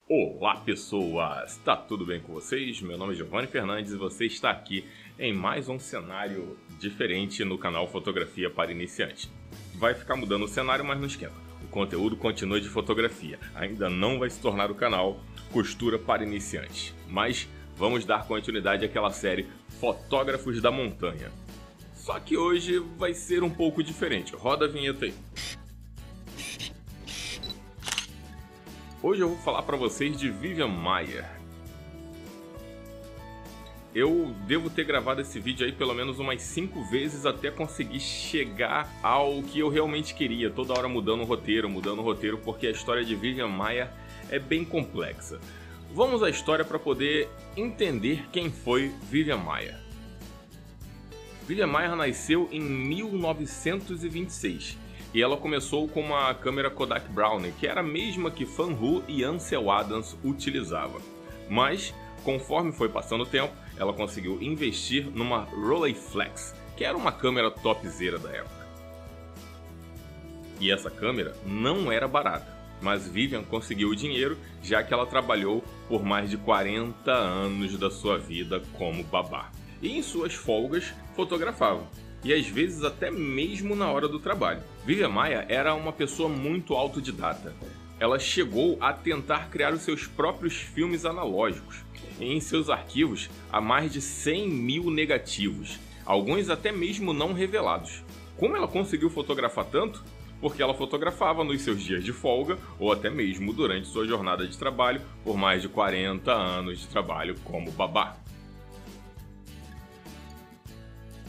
Olá pessoas, tá tudo bem com vocês? Meu nome é Giovanni Fernandes e você está aqui em mais um cenário diferente no canal Fotografia para Iniciante. Vai ficar mudando o cenário, mas não esquenta. O conteúdo continua de fotografia, ainda não vai se tornar o canal Costura para Iniciantes. Mas vamos dar continuidade àquela série Fotógrafos da Montanha. Só que hoje vai ser um pouco diferente, roda a vinheta aí. Hoje eu vou falar para vocês de Vivian Maier. Eu devo ter gravado esse vídeo aí pelo menos umas 5 vezes até conseguir chegar ao que eu realmente queria, toda hora mudando o roteiro, porque a história de Vivian Maier é bem complexa. Vamos à história para poder entender quem foi Vivian Maier. Vivian Maier nasceu em 1926. E ela começou com uma câmera Kodak Brownie, que era a mesma que Fan Hu e Ansel Adams utilizavam. Mas, conforme foi passando o tempo, ela conseguiu investir numa Rolleiflex, que era uma câmera topzera da época. E essa câmera não era barata, mas Vivian conseguiu o dinheiro, já que ela trabalhou por mais de 40 anos da sua vida como babá. E em suas folgas, fotografava. E às vezes até mesmo na hora do trabalho. Vivian Maier era uma pessoa muito autodidata. Ela chegou a tentar criar os seus próprios filmes analógicos. E em seus arquivos há mais de 100 mil negativos, alguns até mesmo não revelados. Como ela conseguiu fotografar tanto? Porque ela fotografava nos seus dias de folga ou até mesmo durante sua jornada de trabalho por mais de 40 anos de trabalho como babá.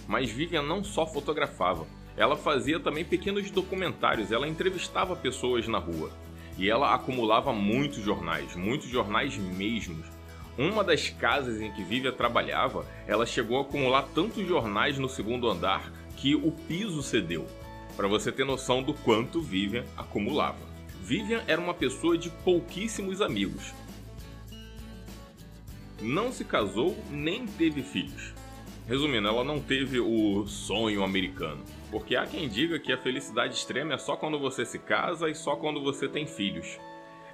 Mas Vivian não só fotografava, ela fazia também pequenos documentários, ela entrevistava pessoas na rua. E ela acumulava muitos jornais mesmos. Uma das casas em que Vivian trabalhava, ela chegou a acumular tantos jornais no segundo andar que o piso cedeu, para você ter noção do quanto Vivian acumulava. Vivian era uma pessoa de pouquíssimos amigos. Não se casou nem teve filhos. Resumindo, ela não teve o sonho americano, porque há quem diga que a felicidade extrema é só quando você se casa e só quando você tem filhos.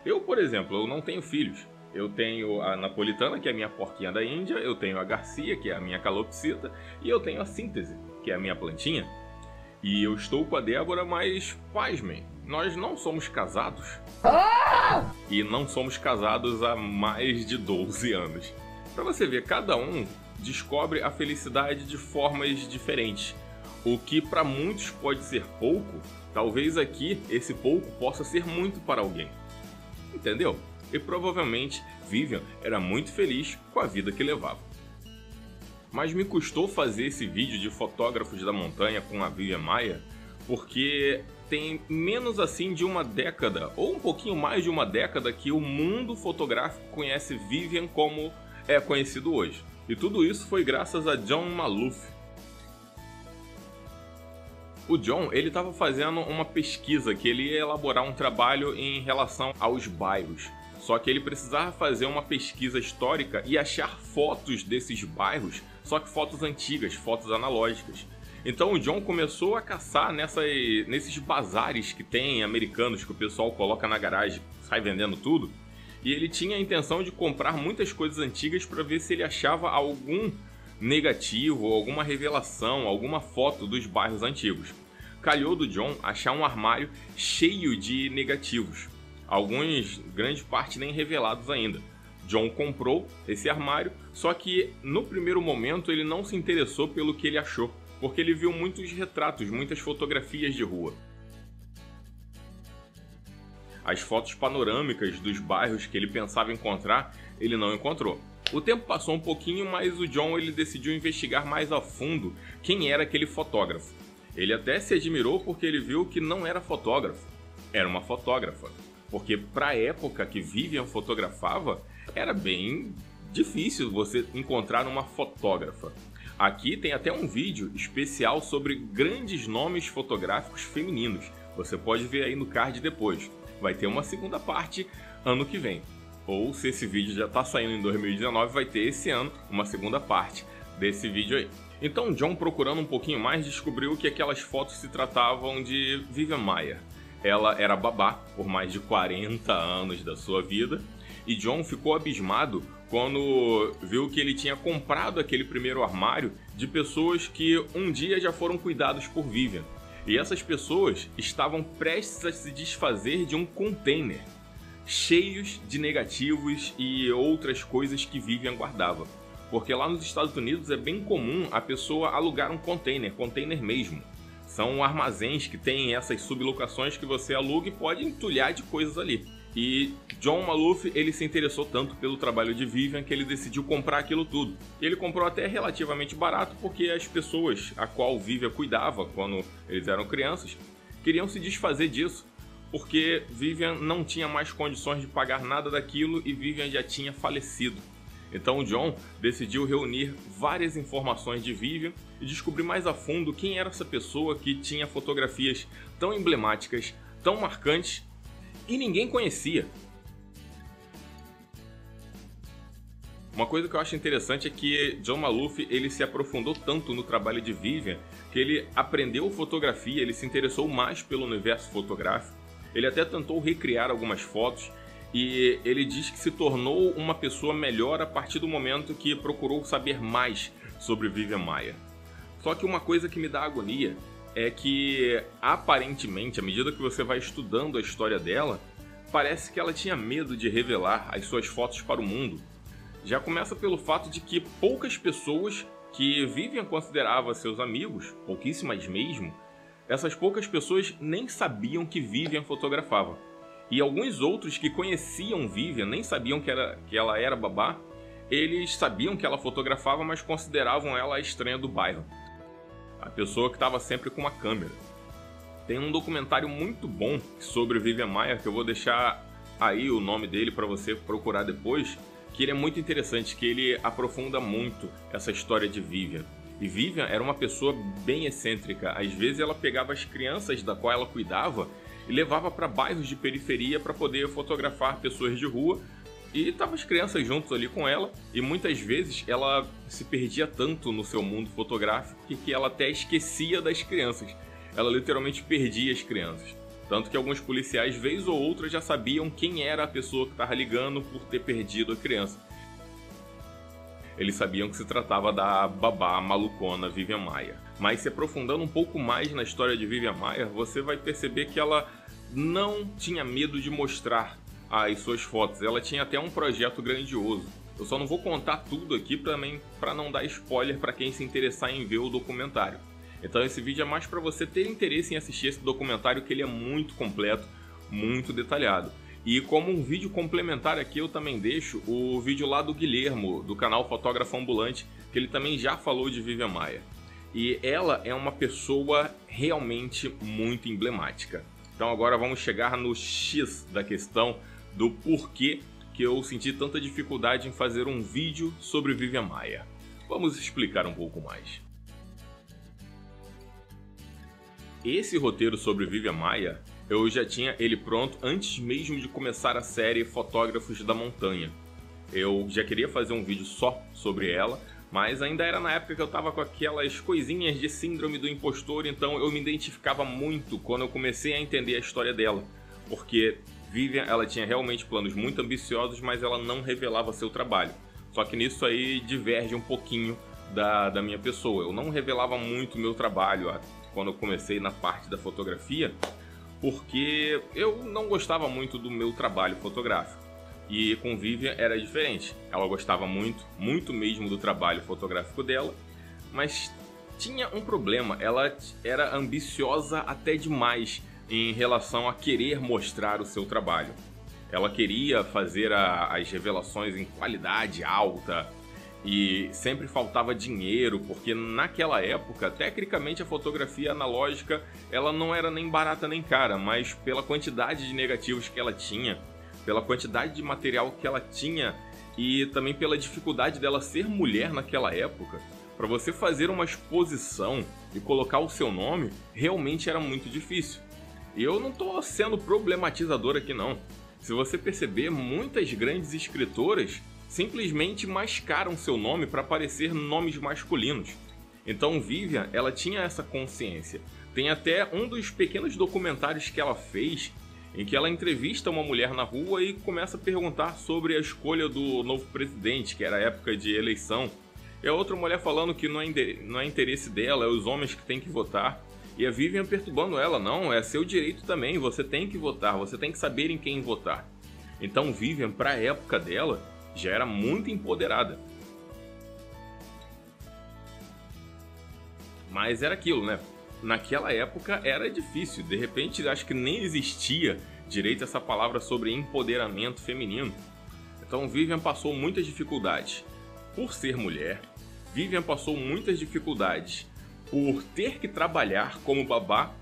Eu, por exemplo, eu não tenho filhos. Eu tenho a Napolitana, que é a minha porquinha da Índia, eu tenho a Garcia, que é a minha calopsita, e eu tenho a Síntese, que é a minha plantinha. E eu estou com a Débora, mas, pasmem, nós não somos casados. E não somos casados há mais de 12 anos. Pra você ver, cada um descobre a felicidade de formas diferentes. O que para muitos pode ser pouco, talvez aqui esse pouco possa ser muito para alguém. Entendeu? E provavelmente Vivian era muito feliz com a vida que levava. Mas me custou fazer esse vídeo de Fotógrafos da Montanha com a Vivian Maier, porque tem menos assim de uma década, ou um pouquinho mais de uma década, que o mundo fotográfico conhece Vivian como é conhecido hoje. E tudo isso foi graças a John Maloof. O John, ele estava fazendo uma pesquisa, que ele ia elaborar um trabalho em relação aos bairros. Só que ele precisava fazer uma pesquisa histórica e achar fotos desses bairros, só que fotos antigas, fotos analógicas. Então o John começou a caçar nesses bazares que tem americanos, que o pessoal coloca na garagem, sai vendendo tudo. E ele tinha a intenção de comprar muitas coisas antigas para ver se ele achava algum negativo, alguma revelação, alguma foto dos bairros antigos. Calhou do John achar um armário cheio de negativos, alguns, grande parte, nem revelados ainda. John comprou esse armário, só que no primeiro momento ele não se interessou pelo que ele achou, porque ele viu muitos retratos, muitas fotografias de rua. As fotos panorâmicas dos bairros que ele pensava encontrar, ele não encontrou. O tempo passou um pouquinho, mas o John ele decidiu investigar mais a fundo quem era aquele fotógrafo. Ele até se admirou porque ele viu que não era fotógrafo, era uma fotógrafa. Porque para a época que Vivian fotografava, era bem difícil você encontrar uma fotógrafa. Aqui tem até um vídeo especial sobre grandes nomes fotográficos femininos. Você pode ver aí no card depois. Vai ter uma segunda parte ano que vem. Ou se esse vídeo já está saindo em 2019, vai ter esse ano uma segunda parte desse vídeo aí. Então John, procurando um pouquinho mais, descobriu que aquelas fotos se tratavam de Vivian Maier. Ela era babá por mais de 40 anos da sua vida E John ficou abismado quando viu que ele tinha comprado aquele primeiro armário de pessoas que um dia já foram cuidados por Vivian. E essas pessoas estavam prestes a se desfazer de um container cheios de negativos e outras coisas que Vivian guardava. Porque lá nos Estados Unidos é bem comum a pessoa alugar um container mesmo. São armazéns que têm essas sublocações que você aluga e pode entulhar de coisas ali. E John Maloof, ele se interessou tanto pelo trabalho de Vivian que ele decidiu comprar aquilo tudo. E ele comprou até relativamente barato porque as pessoas a qual Vivian cuidava quando eles eram crianças queriam se desfazer disso, porque Vivian não tinha mais condições de pagar nada daquilo e Vivian já tinha falecido. Então John decidiu reunir várias informações de Vivian e descobrir mais a fundo quem era essa pessoa que tinha fotografias tão emblemáticas, tão marcantes e ninguém conhecia. Uma coisa que eu acho interessante é que John Maloof ele se aprofundou tanto no trabalho de Vivian que ele aprendeu fotografia, ele se interessou mais pelo universo fotográfico, ele até tentou recriar algumas fotos e ele diz que se tornou uma pessoa melhor a partir do momento que procurou saber mais sobre Vivian Maier. Só que uma coisa que me dá agonia é que, aparentemente, à medida que você vai estudando a história dela, parece que ela tinha medo de revelar as suas fotos para o mundo. Já começa pelo fato de que poucas pessoas que Vivian considerava seus amigos, pouquíssimas mesmo, essas poucas pessoas nem sabiam que Vivian fotografava. E alguns outros que conheciam Vivian nem sabiam que ela era babá, eles sabiam que ela fotografava, mas consideravam ela a estranha do bairro. A pessoa que estava sempre com uma câmera. Tem um documentário muito bom sobre Vivian Maier, que eu vou deixar aí o nome dele para você procurar depois, que ele é muito interessante, que ele aprofunda muito essa história de Vivian. E Vivian era uma pessoa bem excêntrica. Às vezes ela pegava as crianças da qual ela cuidava e levava para bairros de periferia para poder fotografar pessoas de rua. E estavam as crianças juntos ali com ela, e muitas vezes ela se perdia tanto no seu mundo fotográfico que ela até esquecia das crianças. Ela literalmente perdia as crianças. Tanto que alguns policiais, vez ou outra, já sabiam quem era a pessoa que estava ligando por ter perdido a criança. Eles sabiam que se tratava da babá malucona Vivian Maier. Mas se aprofundando um pouco mais na história de Vivian Maier, você vai perceber que ela não tinha medo de mostrar as suas fotos. Ela tinha até um projeto grandioso. Eu só não vou contar tudo aqui também para não dar spoiler para quem se interessar em ver o documentário. Então esse vídeo é mais para você ter interesse em assistir esse documentário, que ele é muito completo, muito detalhado. E como um vídeo complementar aqui eu também deixo o vídeo lá do Guilhermo, do canal Fotógrafo Ambulante, que ele também já falou de Vivian Maier. E ela é uma pessoa realmente muito emblemática. Então agora vamos chegar no X da questão, do porquê que eu senti tanta dificuldade em fazer um vídeo sobre Vivian Maier. Vamos explicar um pouco mais. Esse roteiro sobre Vivian Maier, eu já tinha ele pronto antes mesmo de começar a série Fotógrafos da Montanha. Eu já queria fazer um vídeo só sobre ela, mas ainda era na época que eu tava com aquelas coisinhas de síndrome do impostor, então eu me identificava muito quando eu comecei a entender a história dela, porque Vivian, ela tinha realmente planos muito ambiciosos, mas ela não revelava seu trabalho. Só que nisso aí diverge um pouquinho da minha pessoa. Eu não revelava muito meu trabalho quando eu comecei na parte da fotografia, porque eu não gostava muito do meu trabalho fotográfico. E com Vivian era diferente. Ela gostava muito, muito mesmo do trabalho fotográfico dela, mas tinha um problema. Ela era ambiciosa até demais em relação a querer mostrar o seu trabalho. Ela queria fazer as revelações em qualidade alta e sempre faltava dinheiro, porque naquela época, tecnicamente, a fotografia analógica ela não era nem barata nem cara, mas pela quantidade de negativos que ela tinha, pela quantidade de material que ela tinha e também pela dificuldade dela ser mulher naquela época, para você fazer uma exposição e colocar o seu nome, realmente era muito difícil. E eu não estou sendo problematizador aqui não. Se você perceber, muitas grandes escritoras simplesmente mascaram seu nome para parecer nomes masculinos. Então Vivian, ela tinha essa consciência. Tem até um dos pequenos documentários que ela fez em que ela entrevista uma mulher na rua e começa a perguntar sobre a escolha do novo presidente, que era a época de eleição. E a outra mulher falando que não é interesse dela, é os homens que têm que votar. E a Vivian perturbando ela, não, é seu direito também, você tem que votar, você tem que saber em quem votar. Então Vivian, para a época dela, já era muito empoderada. Mas era aquilo, né? Naquela época era difícil, de repente acho que nem existia direito essa palavra sobre empoderamento feminino. Então Vivian passou muitas dificuldades por ser mulher, Vivian passou muitas dificuldades por ter que trabalhar como babá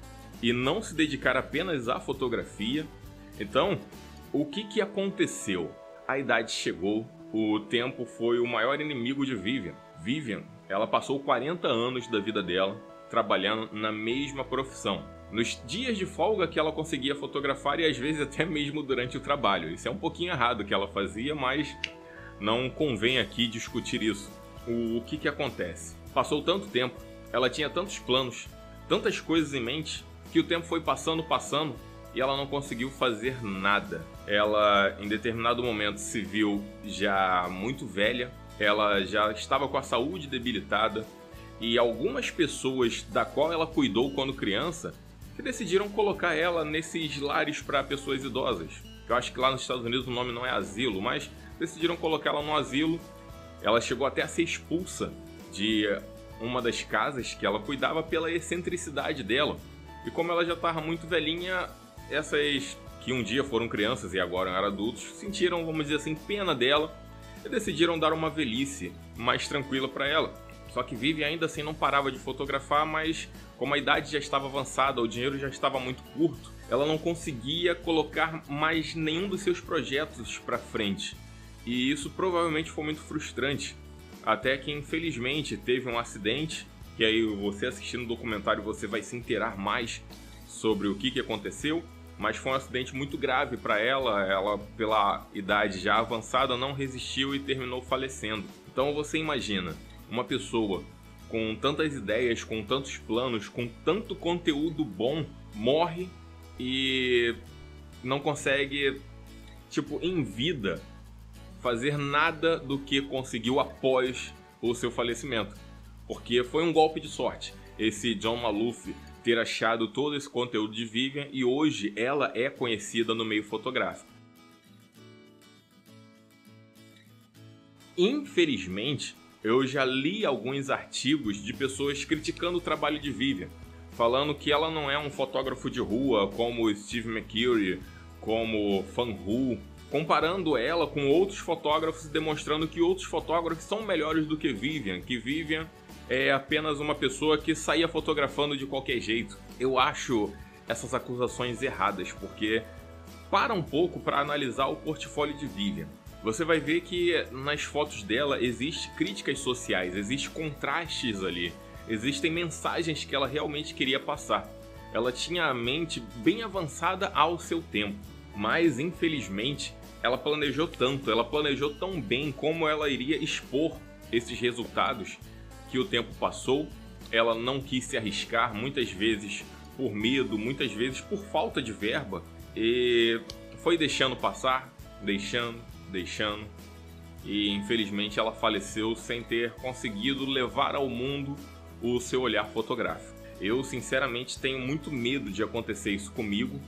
e não se dedicar apenas à fotografia. Então, o que aconteceu? A idade chegou, o tempo foi o maior inimigo de Vivian. Vivian, ela passou 40 anos da vida dela trabalhando na mesma profissão. Nos dias de folga que ela conseguia fotografar e às vezes até mesmo durante o trabalho. Isso é um pouquinho errado o que ela fazia, mas não convém aqui discutir isso. O que acontece? Passou tanto tempo, ela tinha tantos planos, tantas coisas em mente, que o tempo foi passando e ela não conseguiu fazer nada. Ela, em determinado momento, se viu já muito velha, ela já estava com a saúde debilitada, e algumas pessoas da qual ela cuidou quando criança que decidiram colocar ela nesses lares para pessoas idosas. Eu acho que lá nos Estados Unidos o nome não é asilo, mas decidiram colocar ela no asilo. Ela chegou até a ser expulsa de uma das casas que ela cuidava pela excentricidade dela. E como ela já estava muito velhinha, essas que um dia foram crianças e agora eram adultos, sentiram, vamos dizer assim, pena dela e decidiram dar uma velhice mais tranquila para ela. Só que Vivi ainda assim não parava de fotografar, mas como a idade já estava avançada, o dinheiro já estava muito curto, ela não conseguia colocar mais nenhum dos seus projetos para frente. E isso provavelmente foi muito frustrante. Até que infelizmente teve um acidente, que aí você assistindo o documentário você vai se inteirar mais sobre o que aconteceu, mas foi um acidente muito grave para ela. Ela, pela idade já avançada, não resistiu e terminou falecendo. Então você imagina, uma pessoa com tantas ideias, com tantos planos, com tanto conteúdo bom, morre e não consegue, em vida, fazer nada do que conseguiu após o seu falecimento. Porque foi um golpe de sorte esse John Maloof ter achado todo esse conteúdo de Vivian e hoje ela é conhecida no meio fotográfico. Infelizmente, eu já li alguns artigos de pessoas criticando o trabalho de Vivian, falando que ela não é um fotógrafo de rua como Steve McCurry, como Fan Hu, comparando ela com outros fotógrafos e demonstrando que outros fotógrafos são melhores do que Vivian é apenas uma pessoa que saía fotografando de qualquer jeito. Eu acho essas acusações erradas, porque para um pouco para analisar o portfólio de Vivian. Você vai ver que nas fotos dela existem críticas sociais, existem contrastes ali, existem mensagens que ela realmente queria passar. Ela tinha a mente bem avançada ao seu tempo, mas infelizmente ela planejou tanto, ela planejou tão bem como ela iria expor esses resultados, que o tempo passou, ela não quis se arriscar, muitas vezes por medo, muitas vezes por falta de verba, e foi deixando passar, deixando, e infelizmente ela faleceu sem ter conseguido levar ao mundo o seu olhar fotográfico. Eu sinceramente tenho muito medo de acontecer isso comigo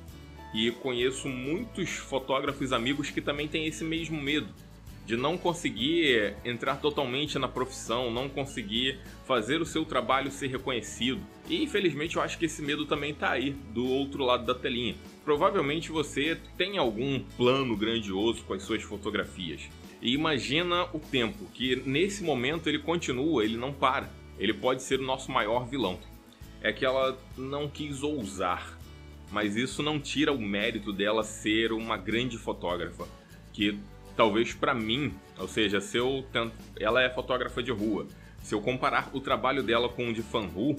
e conheço muitos fotógrafos amigos que também têm esse mesmo medo de não conseguir entrar totalmente na profissão, não conseguir fazer o seu trabalho ser reconhecido. E infelizmente eu acho que esse medo também está aí, do outro lado da telinha. Provavelmente você tem algum plano grandioso com as suas fotografias. E imagina o tempo, que nesse momento ele continua, ele não para. Ele pode ser o nosso maior vilão. É que ela não quis ousar, mas isso não tira o mérito dela ser uma grande fotógrafa. Que talvez para mim, ou seja, ela é fotógrafa de rua. Se eu comparar o trabalho dela com o de Fan Hu,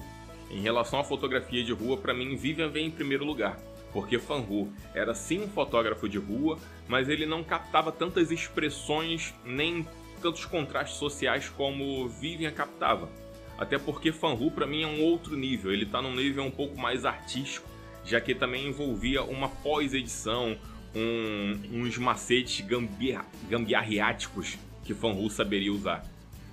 em relação à fotografia de rua, para mim Vivian vem em primeiro lugar. Porque Fan Hu era sim um fotógrafo de rua, mas ele não captava tantas expressões nem tantos contrastes sociais como Vivian captava. Até porque Fan Hu para mim é um outro nível, ele está num nível um pouco mais artístico, já que também envolvia uma pós-edição, uns macetes gambiarriáticos que Fanru saberia usar.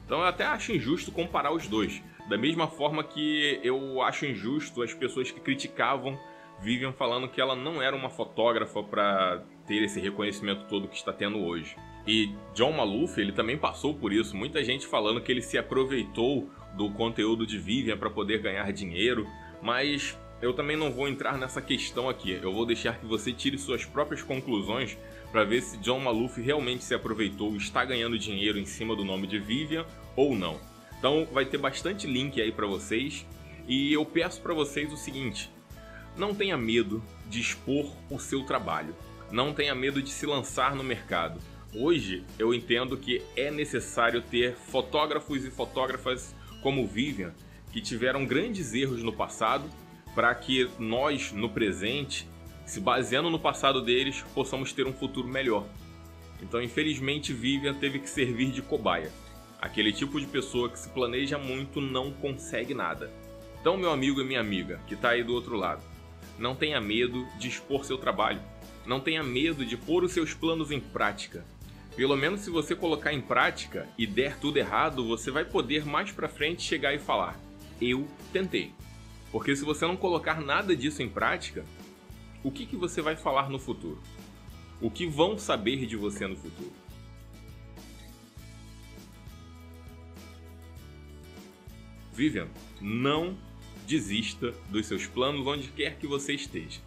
Então eu até acho injusto comparar os dois, da mesma forma que eu acho injusto as pessoas que criticavam Vivian falando que ela não era uma fotógrafa para ter esse reconhecimento todo que está tendo hoje. E John Maloof, ele também passou por isso, muita gente falando que ele se aproveitou do conteúdo de Vivian para poder ganhar dinheiro, mas eu também não vou entrar nessa questão aqui. Eu vou deixar que você tire suas próprias conclusões para ver se John Maloof realmente se aproveitou e está ganhando dinheiro em cima do nome de Vivian ou não. Então vai ter bastante link aí para vocês e eu peço para vocês o seguinte: não tenha medo de expor o seu trabalho, não tenha medo de se lançar no mercado. Hoje eu entendo que é necessário ter fotógrafos e fotógrafas como Vivian que tiveram grandes erros no passado, para que nós, no presente, se baseando no passado deles, possamos ter um futuro melhor. Então, infelizmente, Vivian teve que servir de cobaia. Aquele tipo de pessoa que se planeja muito não consegue nada. Então, meu amigo e minha amiga, que está aí do outro lado, não tenha medo de expor seu trabalho. Não tenha medo de pôr os seus planos em prática. Pelo menos se você colocar em prática e der tudo errado, você vai poder mais pra frente chegar e falar: eu tentei. Porque se você não colocar nada disso em prática, o que você vai falar no futuro? O que vão saber de você no futuro? Vivian, não desista dos seus planos onde quer que você esteja.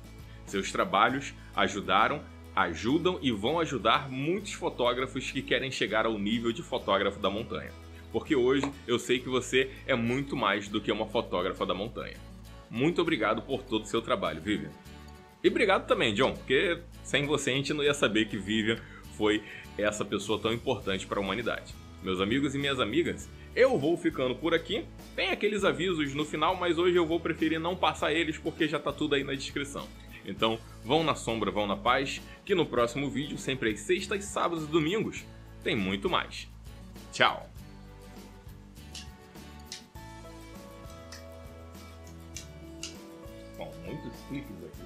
Seus trabalhos ajudaram, ajudam e vão ajudar muitos fotógrafos que querem chegar ao nível de fotógrafo da montanha. Porque hoje eu sei que você é muito mais do que uma fotógrafa da montanha. Muito obrigado por todo o seu trabalho, Vivian. E obrigado também, John, porque sem você a gente não ia saber que Vivian foi essa pessoa tão importante para a humanidade. Meus amigos e minhas amigas, eu vou ficando por aqui. Tem aqueles avisos no final, mas hoje eu vou preferir não passar eles porque já tá tudo aí na descrição. Então, vão na sombra, vão na paz, que no próximo vídeo, sempre às sextas, sábados e domingos, tem muito mais. Tchau! Bom, muitos cliques aqui.